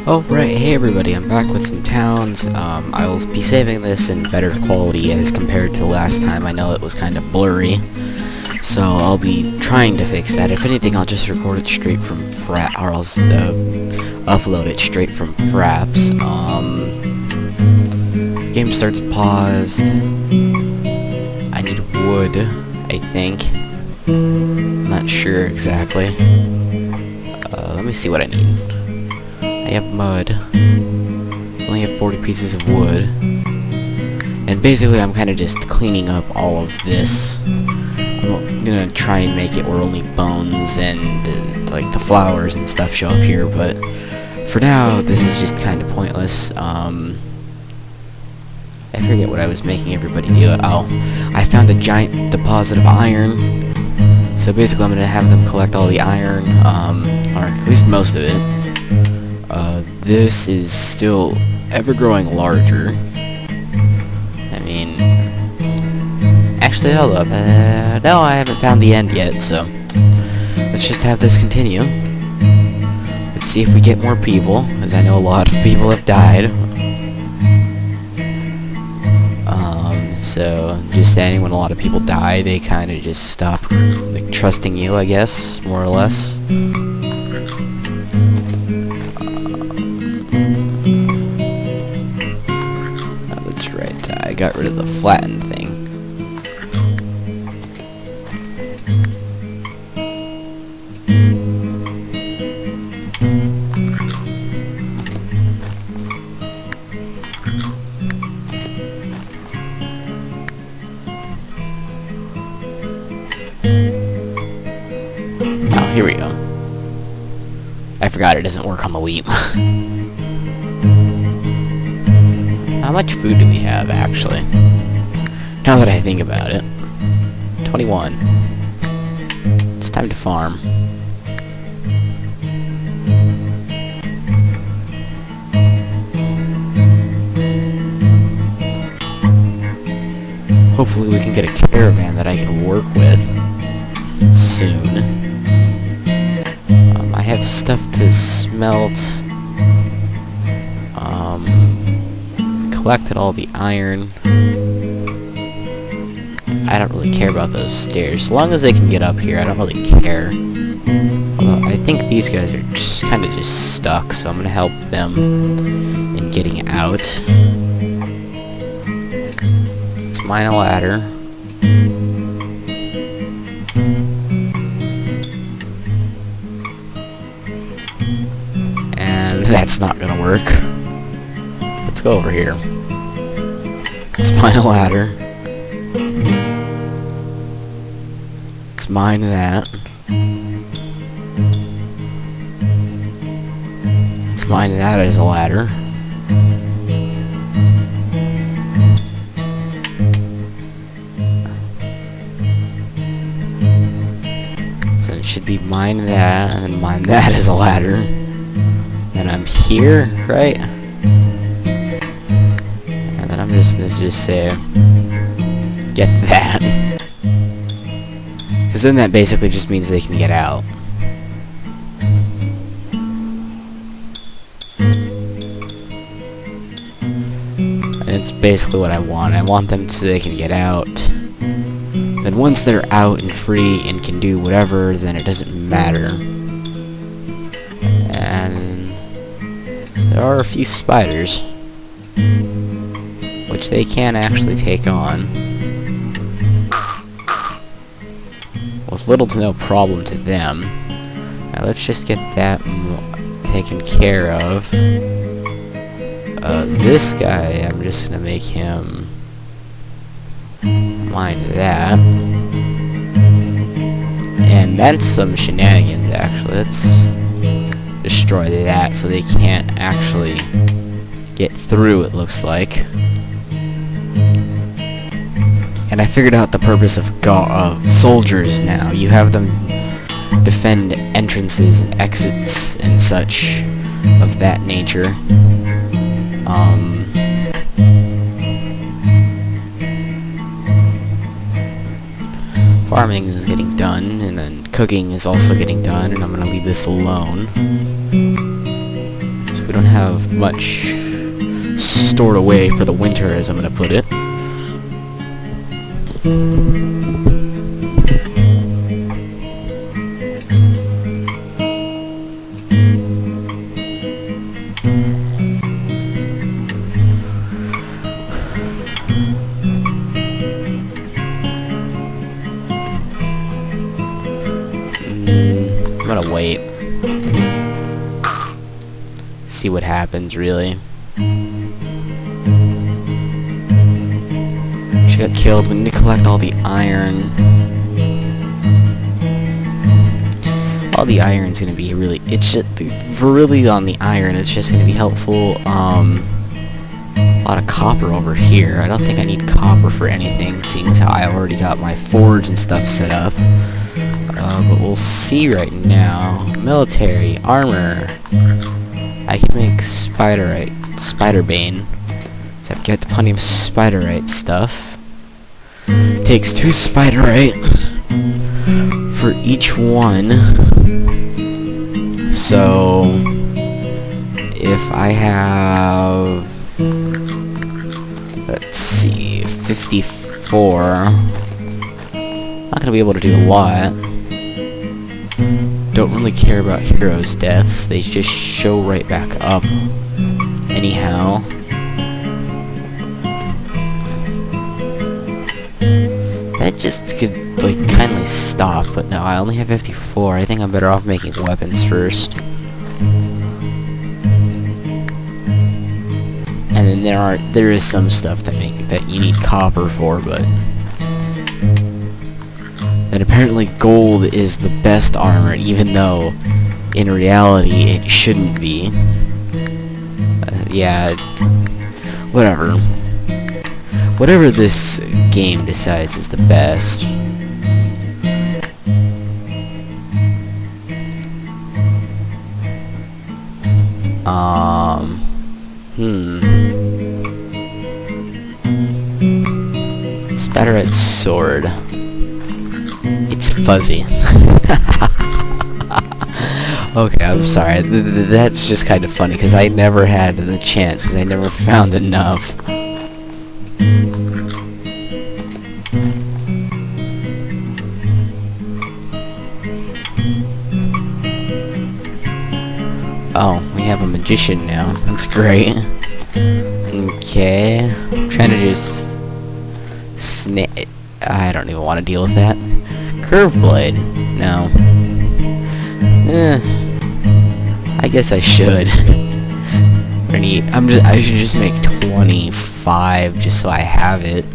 Oh right, hey everybody, I'm back with some towns. I will be saving this in better quality as compared to last time. I know it was kind of blurry, so I'll be trying to fix that. If anything, I'll just record it straight from Fraps, or I'll upload it straight from Fraps. The game starts paused. I need wood, I think. I'm not sure exactly. Let me see what I need. I have mud. I only have 40 pieces of wood. And basically I'm kind of just cleaning up all of this. I'm gonna try and make it where only bones and like the flowers and stuff show up here, but for now this is just kind of pointless. I forget what I was making everybody do. Oh, I found a giant deposit of iron. So basically I'm gonna have them collect all the iron, or at least most of it. This is still ever-growing larger. I mean... Actually, hold up. No, I haven't found the end yet, so... Let's just have this continue. Let's see if we get more people, as I know a lot of people have died. So, just saying, when a lot of people die, they kind of just stop, like, trusting you, I guess, more or less. I got rid of the flattened thing. Oh, here we go. I forgot it doesn't work on the wheat. How much food do we have, actually? Now that I think about it. 21. It's time to farm. Hopefully we can get a caravan that I can work with soon. I have stuff to smelt. Collected all the iron. I don't really care about those stairs. As long as they can get up here, I don't really care. Although I think these guys are just kind of just stuck, so I'm gonna help them in getting out. Let's mine a ladder. And that's not gonna work. Let's go over here. Let's mine a ladder. Let's mine that. Let's mine that as a ladder. So it should be mine that, and then mine that as a ladder. Then I'm here, right? I'm just gonna say, get that. Because then that basically just means they can get out. And it's basically what I want. I want them so they can get out. Then once they're out and free and can do whatever, then it doesn't matter. And there are a few spiders, which they can actually take on with little to no problem to them. Now let's just get that taken care of. This guy, I'm just gonna make him mine that. And that's some shenanigans, actually. Let's destroy that so they can't actually get through, it looks like. And I figured out the purpose of soldiers now. You have them defend entrances and exits and such of that nature. Farming is getting done, and then cooking is also getting done, and I'm gonna leave this alone. So We don't have much stored away for the winter, as I'm gonna put it. I'm gonna wait. See what happens, really. She got killed. We need to collect all the iron. All the iron's gonna be really... It's just... For really on the iron, it's just gonna be helpful. A lot of copper over here. I don't think I need copper for anything, seeing as how I already got my forge and stuff set up. But we'll see right now. Military, armor. I can make spiderbane. So I've got plenty of spiderite stuff. Takes 2 spiderite for each one. So if I have, let's see, 54, I'm not gonna be able to do a lot. Don't really care about heroes' deaths, they just show right back up anyhow. That just could, like, kindly stop, but no, I only have 54. I think I'm better off making weapons first. And then there is some stuff that you need copper for, but... And apparently gold is the best armor, even though in reality it shouldn't be. Yeah, whatever. Whatever this game decides is the best. Spatterite sword. It's fuzzy. Okay, I'm sorry. That's just kind of funny, because I never had the chance, because I never found enough. Oh, we have a magician now. That's great. Okay. I'm trying to just... I don't even want to deal with that. Curve blade. No. I guess I should. I should just make 25 just so I have it.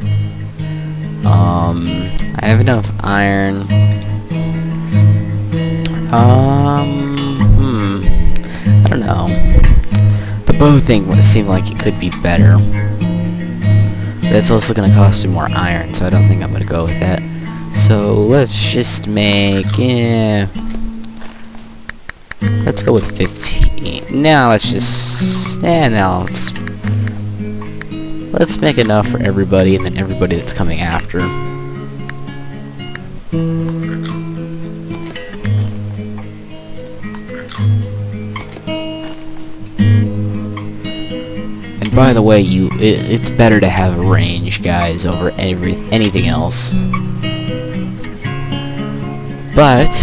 I have enough iron. I don't know. The bow thing would seem like it could be better. But it's also gonna cost me more iron, so I don't think I'm gonna go with that. So let's just make, let's go with 15. Now let's just, now let's make enough for everybody, and then everybody that's coming after. And by the way, it's better to have range, guys, over anything else. But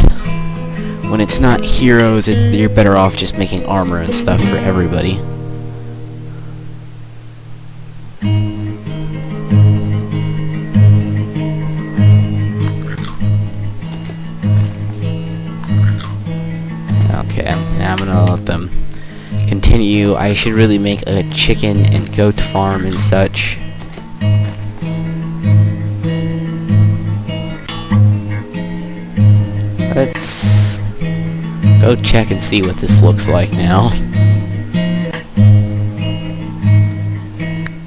when it's not heroes, you're better off just making armor and stuff for everybody. Okay, I'm gonna let them continue. I should really make a chicken and goat farm and such. Let's go check and see what this looks like now.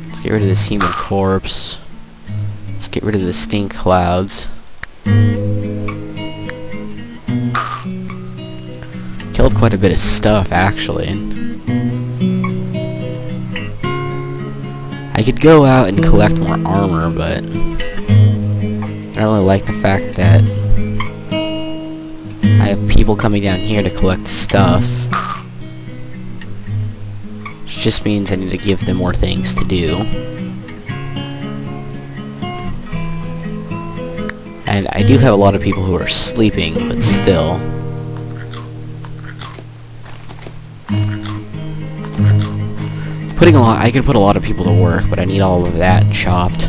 Let's get rid of this human corpse. Let's get rid of the stink clouds. Killed quite a bit of stuff, actually. I could go out and collect more armor, but I don't really like the fact that I have people coming down here to collect stuff. which just means I need to give them more things to do. And I do have a lot of people who are sleeping, but still. I could put a lot of people to work, but I need all of that chopped.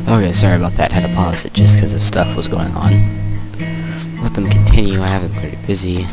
Okay, sorry about that. Had to pause it just because of stuff was going on. Let them continue. I have them pretty busy.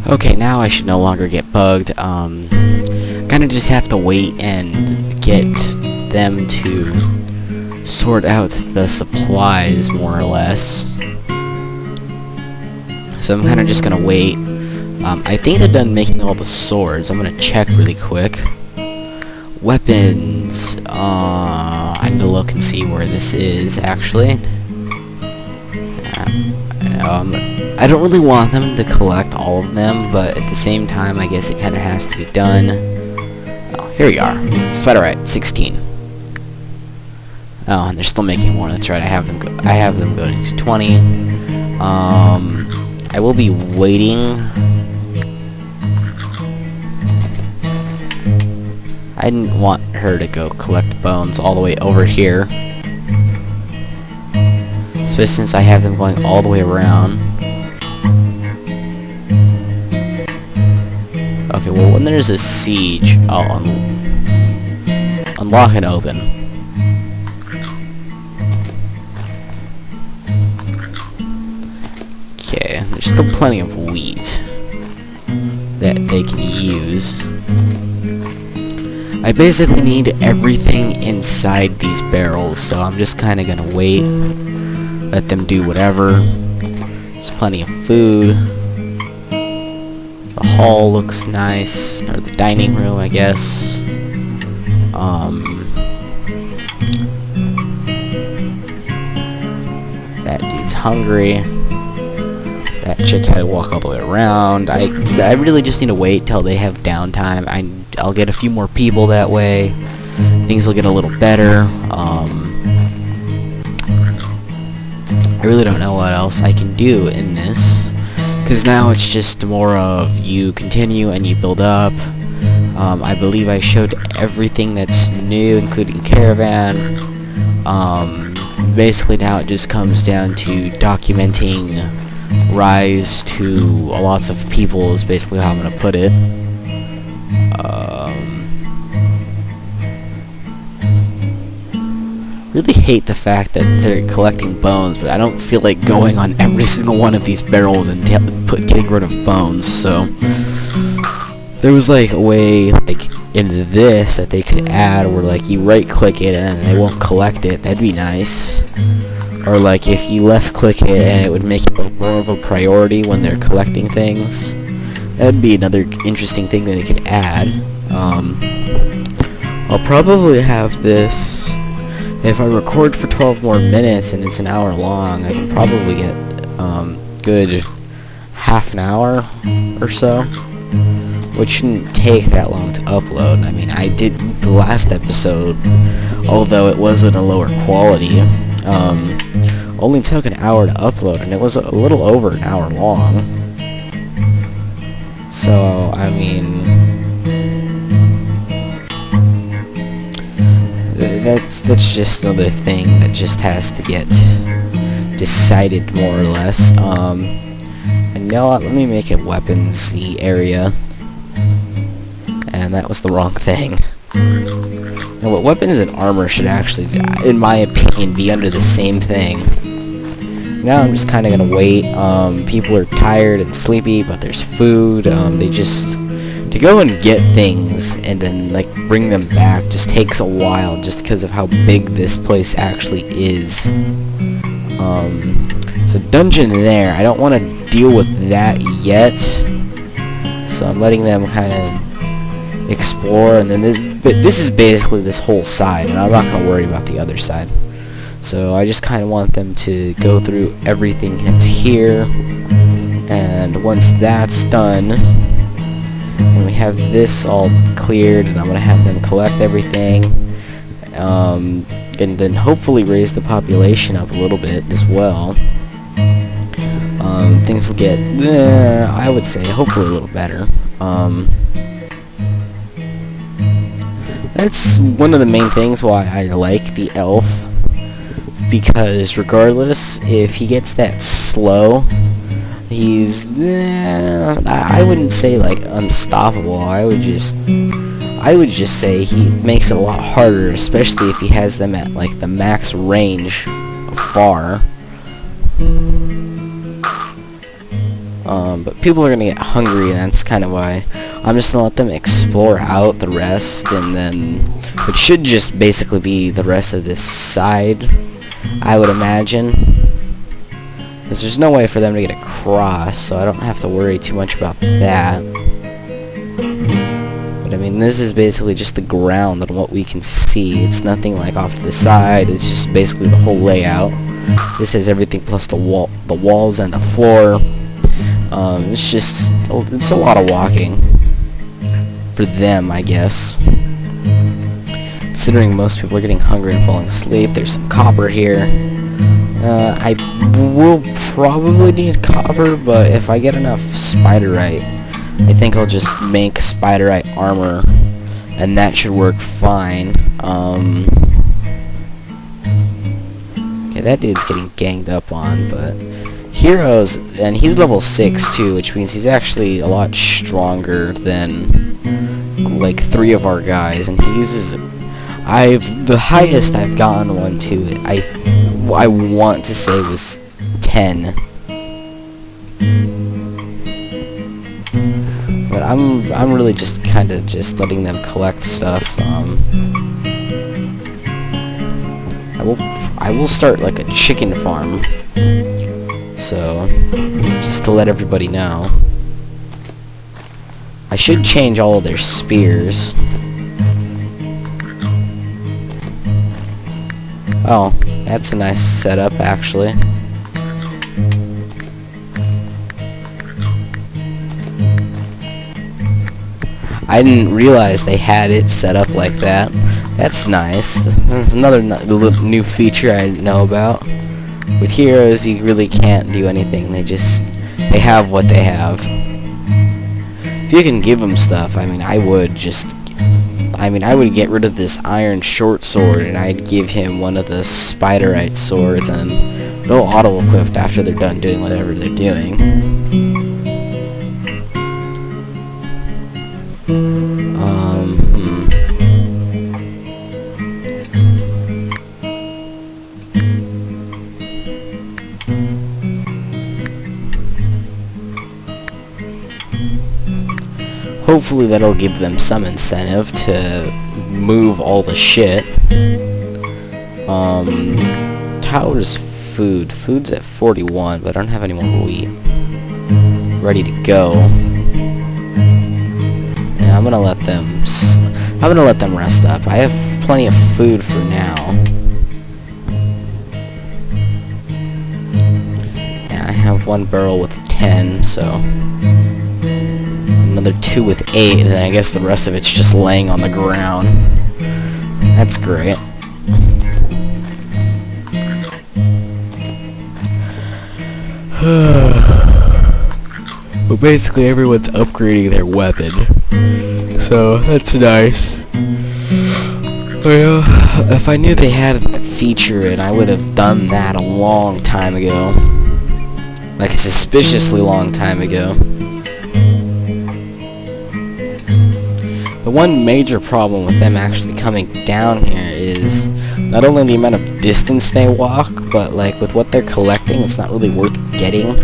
Okay, now I should no longer get bugged. Kinda just have to wait and get them to sort out the supplies, more or less. So I'm kinda just gonna wait. I think they're done making all the swords. I'm gonna check really quick. Weapons. I need to look and see where this is, actually. I don't really want them to collect all of them, but at the same time, I guess it kind of has to be done. Oh, here we are. Spiderite, 16. Oh, and they're still making more. That's right. I have them going to 20. I will be waiting. I didn't want her to go collect bones all the way over here, especially since I have them going all the way around. Okay, well, when there's a siege, I'll unlock and open. Okay, there's still plenty of wheat that they can use. I basically need everything inside these barrels, so I'm just kind of gonna wait, let them do whatever. There's plenty of food. The hall looks nice, or the dining room, I guess. That dude's hungry. That chick had to walk all the way around. I really just need to wait till they have downtime. I'll get a few more people that way. Things will get a little better. I really don't know what else I can do in this, because now it's just more of you continue and you build up. I believe I showed everything that's new, including caravan. Basically now it just comes down to documenting rise to lots of people is basically how I'm going to put it. Really hate the fact that they're collecting bones, but I don't feel like going on every single one of these barrels and getting rid of bones, so there was like a way like in this that they could add where like you right click it and they won't collect it. That'd be nice. Or like if you left click it and it would make it more of a priority when they're collecting things. That'd be another interesting thing that they could add. I'll probably have this. If I record for 12 more minutes and it's an hour long, I can probably get good half an hour or so, which shouldn't take that long to upload. I mean, I did the last episode, although it was at a lower quality, only took an hour to upload, and it was a little over an hour long. So, I mean, that's just another thing that just has to get decided more or less. And you know what, let me make it weapons-y area. And that was the wrong thing. Now, what weapons and armor should actually, in my opinion, be under the same thing. Now I'm just kind of gonna wait. People are tired and sleepy, but there's food. They just, to go and get things and then like bring them back just takes a while, just because of how big this place actually is. So dungeon there, I don't want to deal with that yet. So I'm letting them kind of explore, and then this is basically this whole side, and I'm not gonna worry about the other side. So I just kind of want them to go through everything that's here, and once that's done, and we have this all cleared, and I'm gonna have them collect everything, and then hopefully raise the population up a little bit as well. Things will get, I would say, hopefully a little better. That's one of the main things why I like the elf, because regardless if he gets that slow, he's I wouldn't say like unstoppable. I would just say he makes it a lot harder, especially if he has them at like the max range far. But people are gonna get hungry, and that's kind of why I'm just gonna let them explore out the rest, and then it should just basically be the rest of this side, I would imagine, because there's no way for them to get across, so I don't have to worry too much about that. But I mean, this is basically just the ground and what we can see. It's nothing like off to the side. It's just basically the whole layout. This has everything plus the walls and the floor. It's a lot of walking for them, I guess. Considering most people are getting hungry and falling asleep. There's some copper here. I will probably need copper, but if I get enough spiderite, I think I'll just make spiderite armor, and that should work fine. Okay, that dude's getting ganged up on, but Heroes, and he's level 6 too, which means he's actually a lot stronger than like 3 of our guys, and he uses, the highest I've gotten one to, I want to say was 10. But I'm really just kind of just letting them collect stuff. I will start like a chicken farm. So, just to let everybody know. I should change all of their spears. Oh, that's a nice setup, actually. I didn't realize they had it set up like that. That's nice. That's another new feature I didn't know about. With heroes, you really can't do anything. They have what they have. If you can give them stuff, I mean, I would get rid of this iron short sword, and I'd give him one of the spiderite swords, and they'll auto-equip after they're done doing whatever they're doing. Hopefully that'll give them some incentive to move all the shit. Tower's food. Food's at 41, but I don't have any more wheat ready to go. Yeah, I'm gonna let them rest up. I have plenty of food for now. Yeah, I have 1 barrel with 10, so another 2 with 8, and then I guess the rest of it's just laying on the ground. That's great. But basically everyone's upgrading their weapon, so that's nice. Well, if I knew they had that feature, and I would have done that a long time ago. Like a suspiciously long time ago. The one major problem with them actually coming down here is not only the amount of distance they walk, but like with what they're collecting, it's not really worth getting.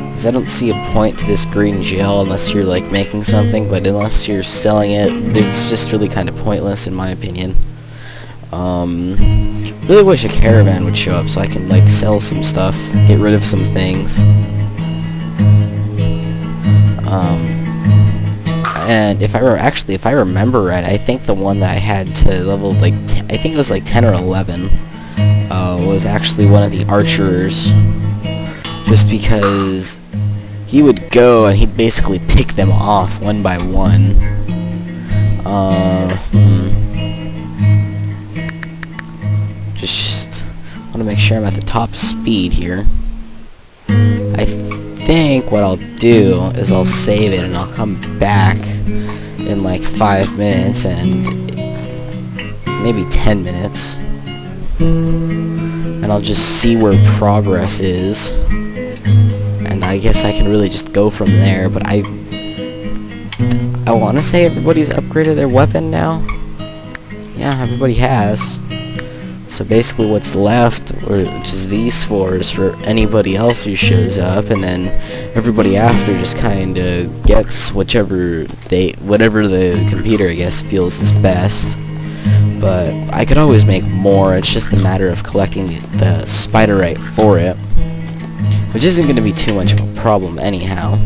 Because I don't see a point to this green gel unless you're like making something, but unless you're selling it, it's just really kind of pointless in my opinion. Really wish a caravan would show up so I can like sell some stuff, get rid of some things. And if I remember right, I think the one that I had to level like I think it was like 10 or 11 was actually one of the archers, just because he would go and he'd basically pick them off one by one. Just want to make sure I'm at the top speed here. I think what I'll do is I'll save it and I'll come back in like 5 minutes and maybe 10 minutes, and I'll just see where progress is, and I guess I can really just go from there. But I want to say everybody's upgraded their weapon now. Yeah, everybody has. So basically what's left, which is these 4, is for anybody else who shows up, and then everybody after just kind of gets whatever the computer, I guess, feels is best. But I could always make more, it's just a matter of collecting the spiderite for it, which isn't going to be too much of a problem anyhow.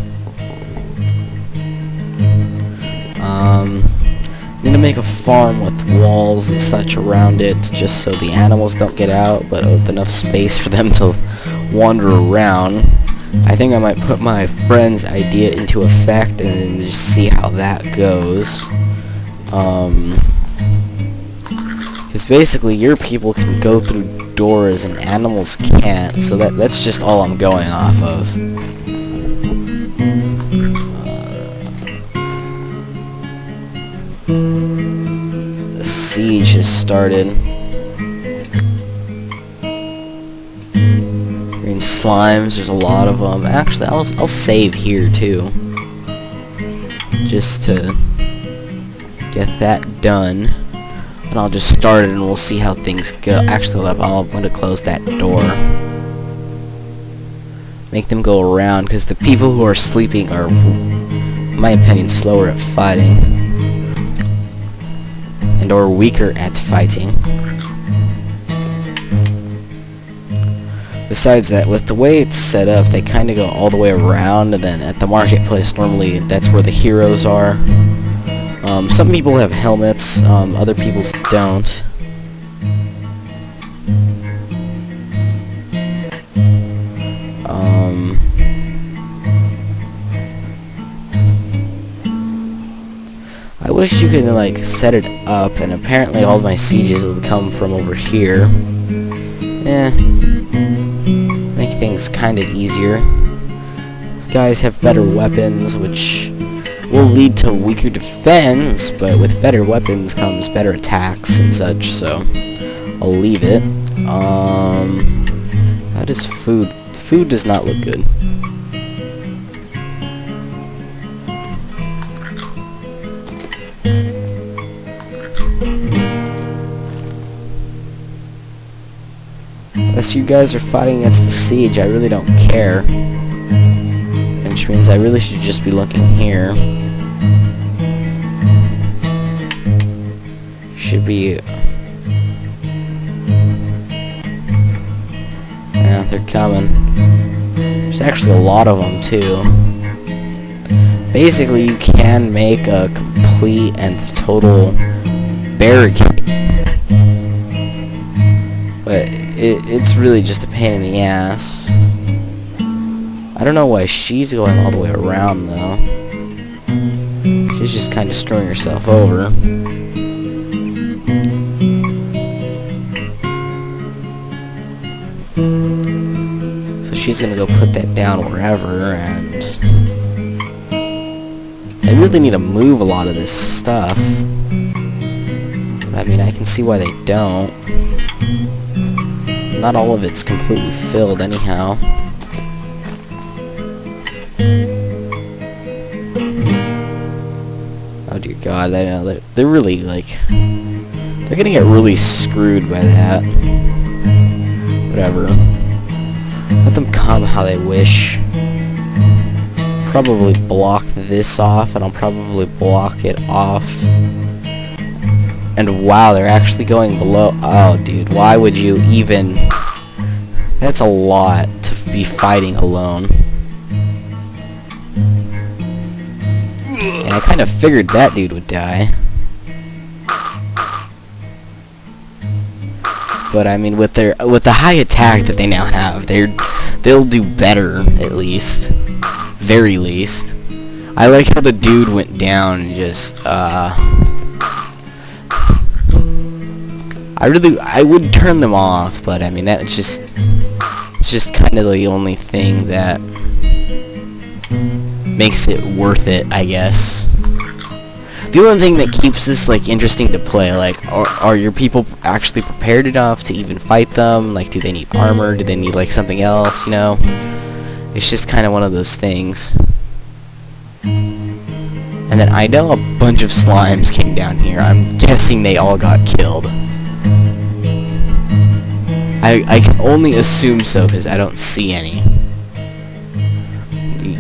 I'm gonna make a farm with walls and such around it, just so the animals don't get out, but with enough space for them to wander around. I think I might put my friend's idea into effect and just see how that goes. Because basically your people can go through doors and animals can't, so that's just all I'm going off of. The siege has started. Green slimes, there's a lot of them. Actually, I'll save here too, just to get that done. And I'll just start it and we'll see how things go. Actually, I'm going to close that door. Make them go around, because the people who are sleeping are, in my opinion, slower at fighting. And or weaker at fighting. Besides that, with the way it's set up, they kind of go all the way around, and then at the marketplace, normally that's where the heroes are. Some people have helmets, other people's don't. I wish you could like set it up, and apparently all my sieges will come from over here. Make things kind of easier. Guys have better weapons, which will lead to weaker defense, but with better weapons comes better attacks and such, so I'll leave it. How does food? Food does not look good. Unless you guys are fighting against the siege, I really don't care. Which means I really should just be looking here. Should be... Yeah, they're coming. There's actually a lot of them, too. Basically, you can make a complete and total barricade. But it's really just a pain in the ass. I don't know why she's going all the way around, though. She's just kind of screwing herself over. So she's gonna go put that down wherever, and they really need to move a lot of this stuff. But, I mean, I can see why they don't. Not all of it's completely filled anyhow. Oh dear God, they're really, like, they're gonna get really screwed by that. Whatever. Let them come how they wish. Probably block this off, and I'll probably block it off. And wow, they're actually going below. Oh, dude, why would you even... That's a lot to be fighting alone. And I kind of figured that dude would die. But I mean, with the high attack that they now have, they'll do better, at least. Very least. I like how the dude went down and just, I would turn them off, but I mean, it's just kind of the only thing that makes it worth it, I guess. The only thing that keeps this, like, interesting to play, like, are your people actually prepared enough to even fight them? Like, do they need armor? Do they need, like, something else, you know? It's just kind of one of those things. And then I know a bunch of slimes came down here. I'm guessing they all got killed. I can only assume so, because I don't see any.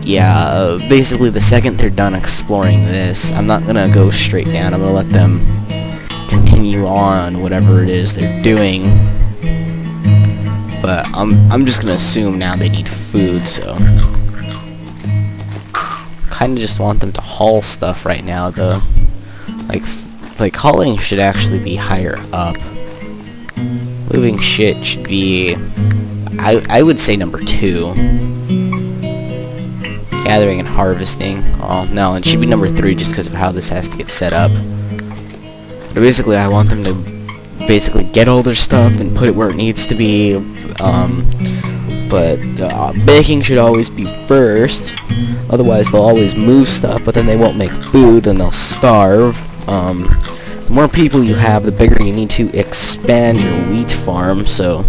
Yeah, basically the second they're done exploring this, I'm not gonna go straight down. I'm gonna let them continue on whatever it is they're doing. But I'm just gonna assume now they need food, so kinda just want them to haul stuff right now, though. Like hauling should actually be higher up. Moving shit should be, I would say, number 2. Gathering and harvesting. Oh no, it should be number 3 just because of how this has to get set up. But basically, I want them to basically get all their stuff and put it where it needs to be. But baking should always be first. Otherwise, they'll always move stuff, but then they won't make food and they'll starve. The more people you have, the bigger you need to expand your wheat farm. So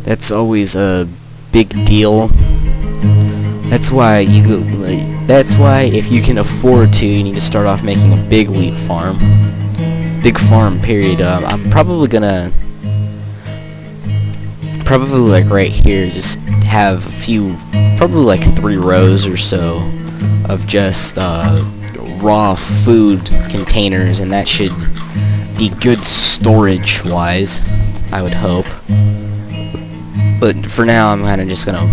that's always a big deal. That's why if you can afford to, you need to start off making a big wheat farm. Big farm, period. I'm probably like right here, just have a few, probably like 3 rows or so of just raw food containers, and that should be good storage-wise, I would hope. But for now, I'm kind of just gonna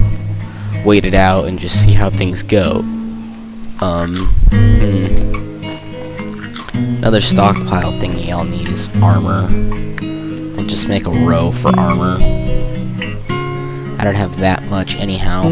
wait it out and just see how things go. Another stockpile thingy I'll need is armor. I'll just make a row for armor. I don't have that much anyhow.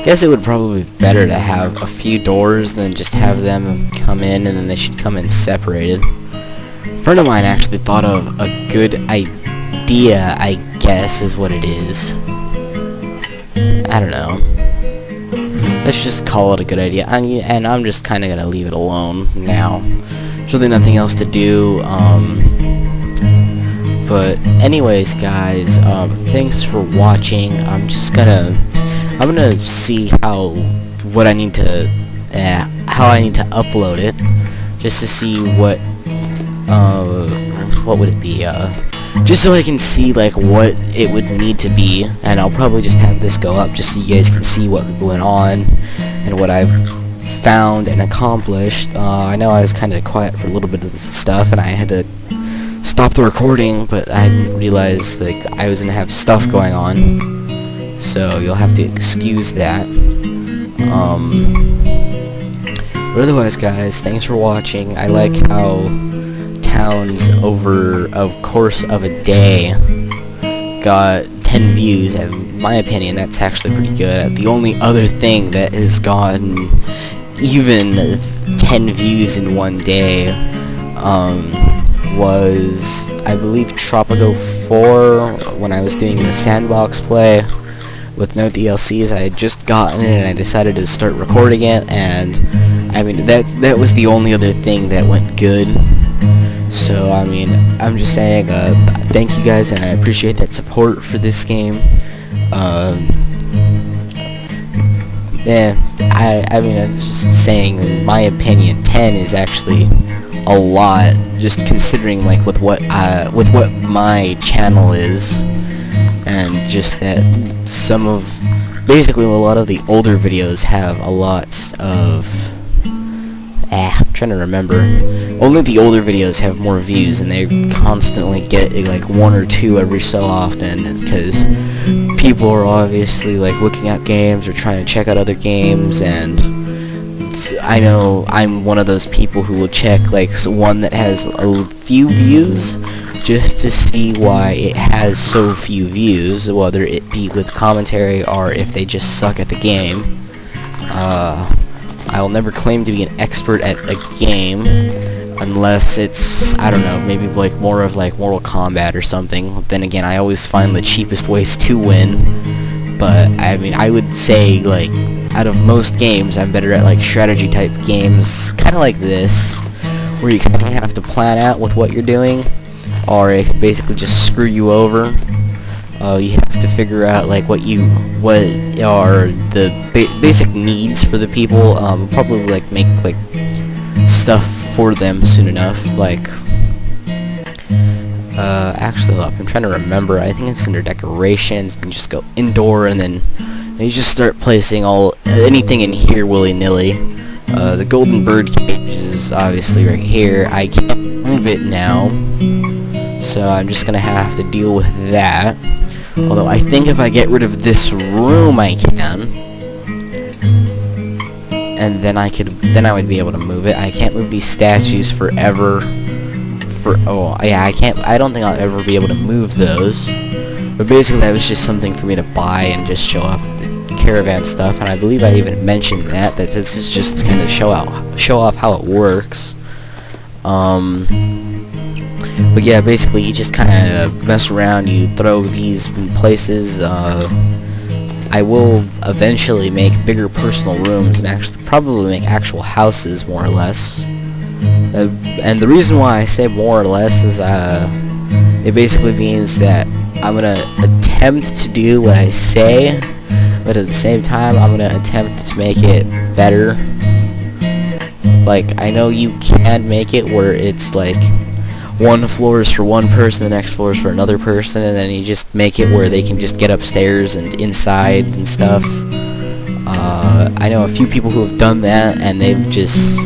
Guess it would probably be better to have a few doors than just have them come in and then they should come in separated. A friend of mine actually thought of a good idea, I guess, is what it is. I don't know. Let's just call it a good idea. And I'm just kind of gonna leave it alone now. There's really nothing else to do. But anyways, guys, thanks for watching. I'm gonna see how I need to upload it, just to see what would it be, just so I can see like what it would need to be, and I'll probably just have this go up just so you guys can see what went on and what I've found and accomplished. I know I was kind of quiet for a little bit of this stuff, and I had to stop the recording, but I didn't realize like I was gonna have stuff going on, so you'll have to excuse that. But otherwise, guys, thanks for watching. I like how towns over a course of a day got 10 views. In my opinion, that's actually pretty good. The only other thing that has gotten even 10 views in one day was, I believe, Tropico 4 when I was doing the sandbox play with no DLCs. I had just gotten it and I decided to start recording it, and I mean that was the only other thing that went good. So I mean, I'm just saying thank you guys, and I appreciate that support for this game. Yeah, I mean, I'm just saying, in my opinion, 10 is actually a lot, just considering like with what my channel is, and just that basically a lot of the older videos have a lot of I'm trying to remember. Only the older videos have more views, and they constantly get like 1 or 2 every so often, because people are obviously like looking at games or trying to check out other games. And I know I'm one of those people who will check like one that has a few views just to see why it has so few views, whether it be with commentary or if they just suck at the game. I'll never claim to be an expert at a game unless it's, I don't know, maybe like more of like Mortal Kombat or something. Then again, I always find the cheapest ways to win. But I mean, I would say like out of most games, I'm better at like strategy type games, kind of like this, where you kind of have to plan out with what you're doing, or it could basically just screw you over. You have to figure out like what are the basic needs for the people. Probably like make like stuff for them soon enough. Like actually, I'm trying to remember. I think it's under decorations. And you just go indoor, and then you just start placing anything in here willy-nilly. The golden bird cage is obviously right here. I can't move it now, so I'm just gonna have to deal with that. Although I think if I get rid of this room, I can, and then I would be able to move it. I can't move these statues forever. I don't think I'll ever be able to move those. But basically, that was just something for me to buy and just show off the caravan stuff. And I believe I even mentioned that this is just to kind of show off how it works. But yeah, basically you just kind of mess around, you throw these in places. I will eventually make bigger personal rooms and actually probably make actual houses, more or less. And the reason why I say more or less is it basically means that I'm going to attempt to do what I say, but at the same time I'm going to attempt to make it better. Like, I know you can make it where it's like one floor is for one person, the next floor is for another person, and then you just make it where they can just get upstairs and inside and stuff. I know a few people who have done that, and they've just...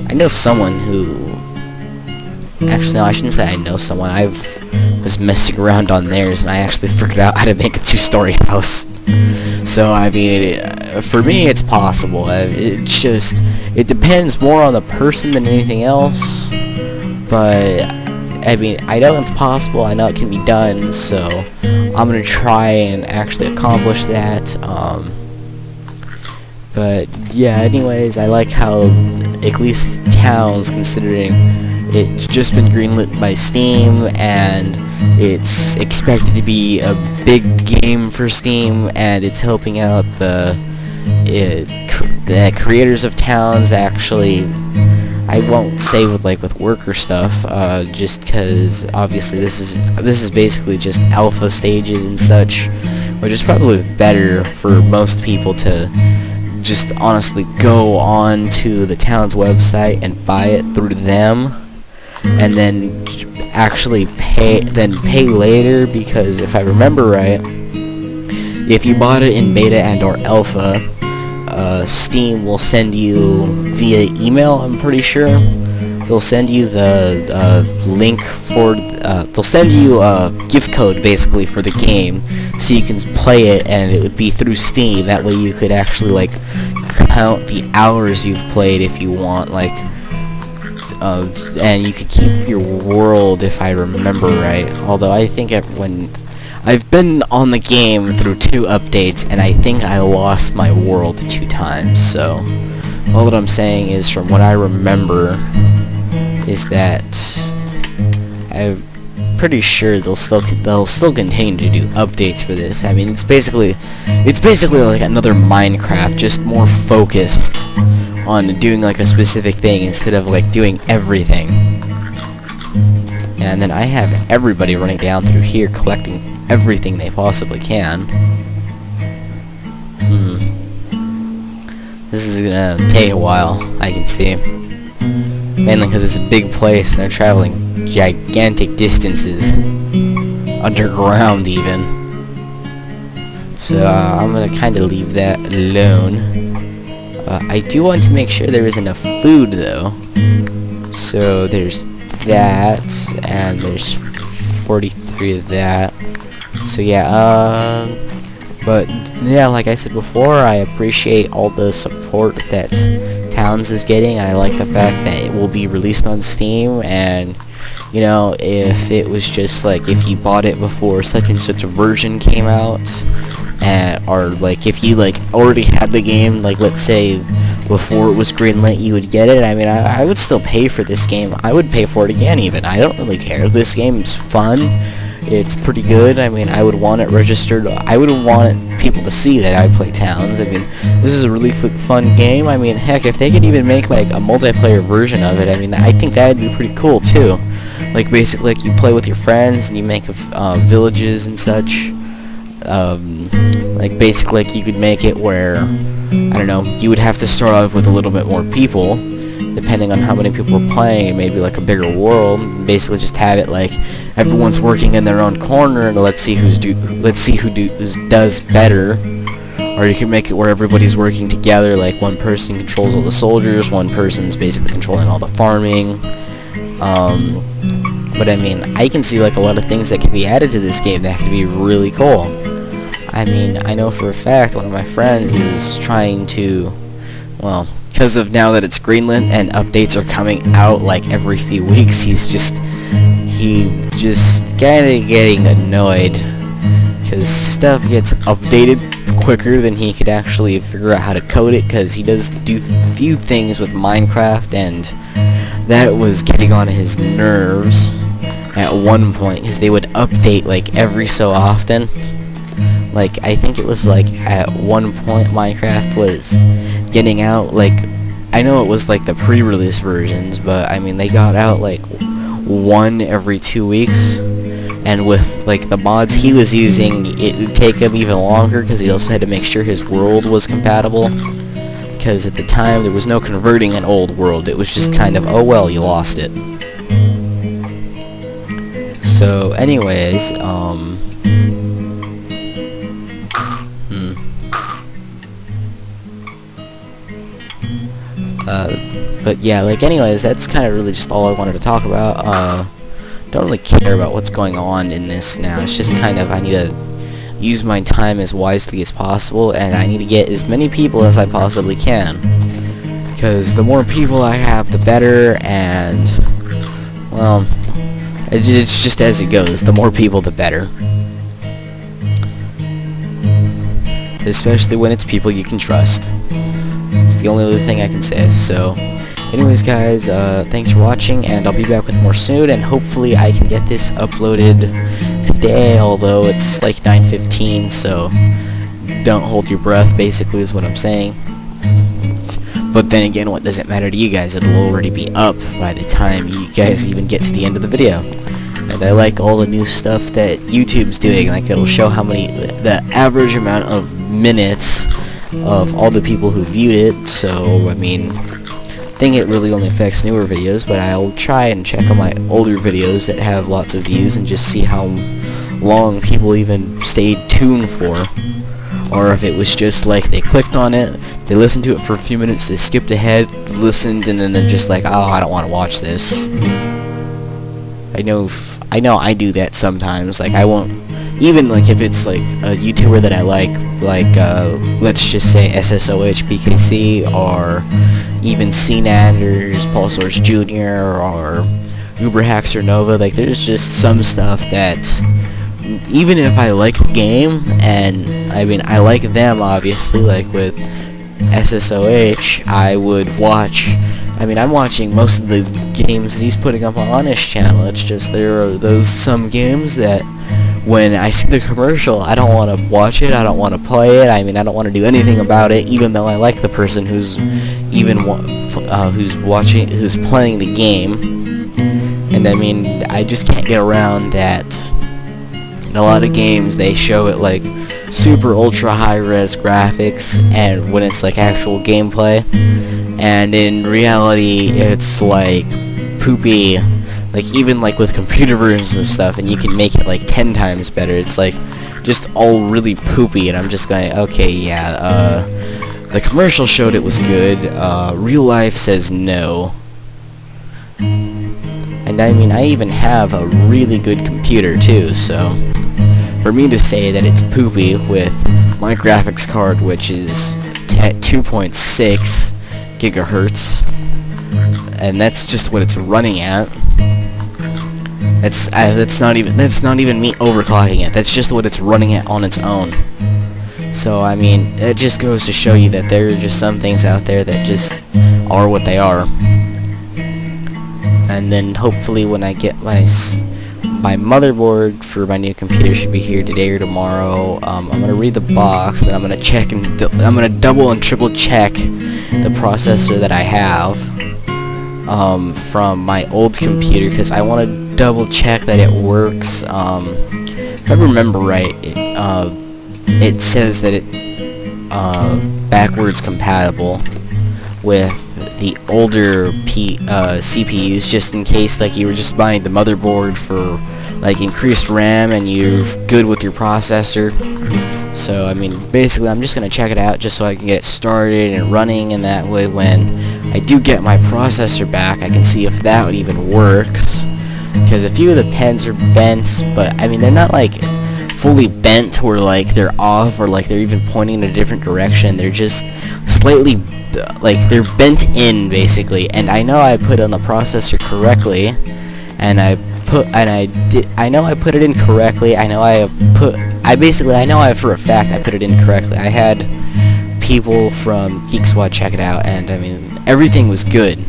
I know someone who... Actually, no, I shouldn't say I know someone. I was messing around on theirs, and I actually figured out how to make a 2-story house. So, I mean, for me, it's possible. It depends more on the person than anything else. But, I mean, I know it's possible, I know it can be done, so I'm gonna try and actually accomplish that. But, yeah, anyways, I like how, at least Towns, considering it's just been greenlit by Steam, and it's expected to be a big game for Steam, and it's helping out the creators of Towns, actually. I won't say with work or stuff, just because obviously this is basically just alpha stages and such, which is probably better for most people to just honestly go on to the Town's website and buy it through them, and then actually pay later, because if I remember right, if you bought it in beta and or alpha, Steam will send you via email, I'm pretty sure. They'll send you the link for... they'll send you a gift code, basically, for the game, so you can play it, and it would be through Steam. That way you could actually, like, count the hours you've played if you want, like... and you could keep your world, if I remember right. Although I think I've been on the game through 2 updates, and I think I lost my world 2 times, so all that I'm saying is, from what I remember, is that I'm pretty sure they'll still continue to do updates for this. I mean, it's basically like another Minecraft, just more focused on doing like a specific thing instead of like doing everything. And then I have everybody running down through here collecting everything they possibly can. This is gonna take a while, I can see. Mainly because it's a big place and they're traveling gigantic distances. Underground even. So I'm gonna kinda leave that alone. I do want to make sure there is enough food though. So there's that, and there's 43 of that. So yeah, but yeah, like I said before, I appreciate all the support that Towns is getting, and I like the fact that it will be released on Steam. And you know, if it was just like if you bought it before such and such a version came out, or like if you like already had the game, like let's say before it was greenlit, you would get it. I mean, I would still pay for this game. I would pay for it again even. I don't really care. This game's fun. It's pretty good. I mean, I would want it registered. I would want people to see that I play Towns. I mean, this is a really fun game. I mean, heck, if they could even make like a multiplayer version of it, I mean, I think that would be pretty cool too. Like basically, like you play with your friends and you make villages and such. Like basically, like you could make it where, I don't know, you would have to start off with a little bit more people, depending on how many people are playing, and maybe like a bigger world. And basically, just have it like everyone's working in their own corner, and let's see who does better. Or you can make it where everybody's working together, like one person controls all the soldiers, one person's basically controlling all the farming. But I mean, I can see like a lot of things that can be added to this game that could be really cool. I mean, I know for a fact one of my friends is trying to, well, because of now that it's greenlit and updates are coming out like every few weeks, he just kind of getting annoyed because stuff gets updated quicker than he could actually figure out how to code it, because he does do few things with Minecraft, and that was getting on his nerves at one point, because they would update like every so often. Like, I think it was like at one point Minecraft was getting out, like, I know it was like the pre-release versions, but I mean they got out like one every 2 weeks, and with like the mods he was using, it would take him even longer because he also had to make sure his world was compatible, because at the time there was no converting an old world. It was just kind of, oh well, you lost it. So anyways, but yeah, like anyways, that's kind of really just all I wanted to talk about. Don't really care about what's going on in this now. It's just kind of, I need to use my time as wisely as possible, and I need to get as many people as I possibly can, because the more people I have, the better. And well, it's just as it goes. The more people, the better. Especially when it's people you can trust. It's the only other thing I can say. So anyways guys, thanks for watching, and I'll be back with more soon, and hopefully I can get this uploaded today, although it's like 9:15, so don't hold your breath, basically is what I'm saying. But then again, what does it matter to you guys? It'll already be up by the time you guys even get to the end of the video. And I like all the new stuff that YouTube's doing, like it'll show how many, the average amount of minutes of all the people who viewed it. So I mean, I think it really only affects newer videos, but I'll try and check on my older videos that have lots of views and just see how long people even stayed tuned for. Or if it was just like they clicked on it, they listened to it for a few minutes, they skipped ahead, listened, and then they're just like, oh, I don't want to watch this. I know I do that sometimes. Like I won't, even like if it's like a YouTuber that I like let's just say SSOHPKC, or even CNanders, Paul Source Jr., or Uberhaxer Nova, like there's just some stuff that, even if I like the game, and I mean I like them obviously, like with SSOH, I would watch I mean, I'm watching most of the games that he's putting up on his channel. It's just there are those some games that when I see the commercial, I don't want to watch it, I don't want to play it, I mean, I don't want to do anything about it, even though I like the person who's who's playing the game. And I mean, I just can't get around that in a lot of games they show it like super ultra high res graphics, and when it's like actual gameplay, and in reality it's like poopy, like even like with computer versions of stuff, and you can make it like 10 times better. It's like just all really poopy, and I'm just going, okay, yeah, the commercial showed it was good, real life says no. And I mean, I even have a really good computer too, so for me to say that it's poopy with my graphics card, which is at 2.6 gigahertz, and that's just what it's running at. That's not even me overclocking it. That's just what it's running at on its own. So I mean, it just goes to show you that there are just some things out there that just are what they are. And then hopefully when I get my motherboard for my new computer should be here today or tomorrow. I'm gonna read the box, then I'm gonna check and I'm gonna double and triple check the processor that I have from my old computer, because I want to double check that it works. If I remember right, it says that it backwards compatible with the older CPUs, just in case like you were just buying the motherboard for like increased RAM and you're good with your processor. So I mean, basically I'm just gonna check it out just so I can get it started and running, and that way when I do get my processor back I can see if that even works, because a few of the pens are bent, but I mean they're not like fully bent or like they're off or like they're even pointing in a different direction. They're just slightly like they're bent in basically, and I know I put on the processor correctly, and I know I put it in correctly. I know I know for a fact I put it in correctly. I had people from Geek Squad check it out, and I mean everything was good.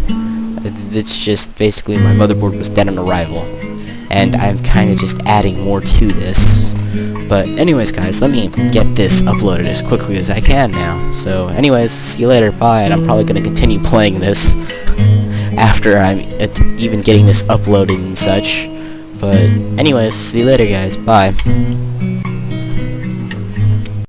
It's just basically my motherboard was dead on arrival, and I'm kind of just adding more to this. But anyways guys, let me get this uploaded as quickly as I can now. So anyways, see you later, bye, and I'm probably going to continue playing this after I'm even getting this uploaded and such. But anyways, see you later guys, bye.